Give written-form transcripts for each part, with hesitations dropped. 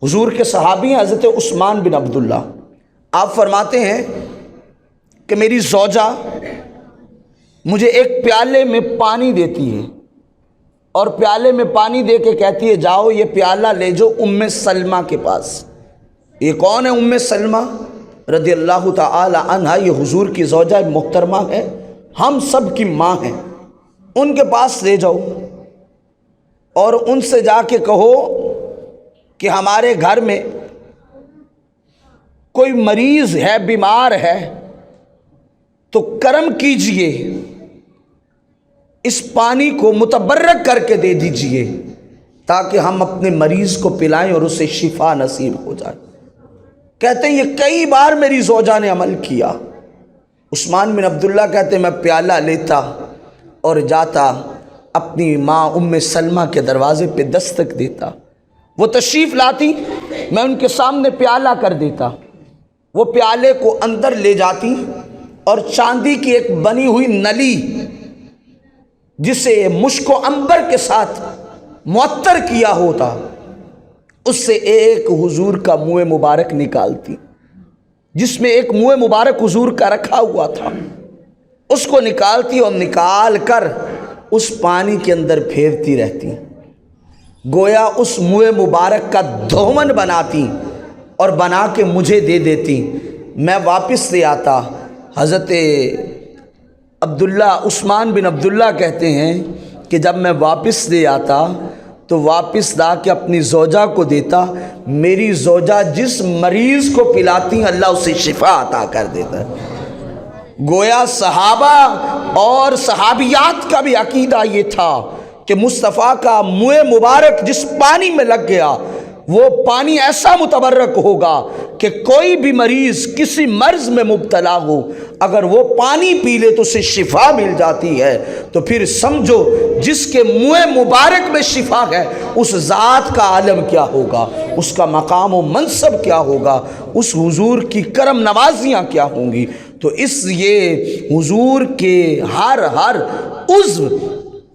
حضور کے صحابی ہیں حضرت عثمان بن عبداللہ۔ آپ فرماتے ہیں کہ میری زوجہ مجھے ایک پیالے میں پانی دیتی ہے اور پیالے میں پانی دے کے کہتی ہے جاؤ یہ پیالہ لے جاؤ ام سلمہ کے پاس۔ یہ کون ہے ام سلمہ رضی اللہ تعالی عنہا؟ یہ حضور کی زوجہ محترمہ ہے، ہم سب کی ماں ہیں۔ ان کے پاس لے جاؤ اور ان سے جا کے کہو کہ ہمارے گھر میں کوئی مریض ہے، بیمار ہے، تو کرم کیجئے اس پانی کو متبرک کر کے دے دیجئے تاکہ ہم اپنے مریض کو پلائیں اور اسے شفا نصیب ہو جائے۔ کہتے ہیں یہ کئی بار میری زوجہ نے عمل کیا۔ عثمان بن عبداللہ کہتے ہیں میں پیالہ لیتا اور جاتا اپنی ماں ام سلمہ کے دروازے پہ دستک دیتا، وہ تشریف لاتی، میں ان کے سامنے پیالہ کر دیتا، وہ پیالے کو اندر لے جاتی اور چاندی کی ایک بنی ہوئی نلی جسے مشک و عنبر کے ساتھ معطر کیا ہوتا، اس سے ایک حضور کا منہ مبارک نکالتی، جس میں ایک منہ مبارک حضور کا رکھا ہوا تھا، اس کو نکالتی اور نکال کر اس پانی کے اندر پھیرتی رہتی، گویا اس منہ مبارک کا دھومن بناتی اور بنا کے مجھے دے دیتی۔ میں واپس لے آتا۔ حضرت عبداللہ عثمان بن عبداللہ کہتے ہیں کہ جب میں واپس لے آتا تو واپس لا کے اپنی زوجہ کو دیتا، میری زوجہ جس مریض کو پلاتی اللہ اسے شفا عطا کر دیتا ہے۔ گویا صحابہ اور صحابیات کا بھی عقیدہ یہ تھا کہ مصطفیٰ کا منہ مبارک جس پانی میں لگ گیا وہ پانی ایسا متبرک ہوگا کہ کوئی بھی مریض کسی مرض میں مبتلا ہو اگر وہ پانی پی لے تو اسے شفا مل جاتی ہے۔ تو پھر سمجھو جس کے منہ مبارک میں شفا ہے اس ذات کا عالم کیا ہوگا، اس کا مقام و منصب کیا ہوگا، اس حضور کی کرم نوازیاں کیا ہوں گی۔ تو اس لیے حضور کے ہر عضو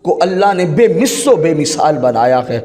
کو اللہ نے بے مثل و بے مثال بنایا ہے۔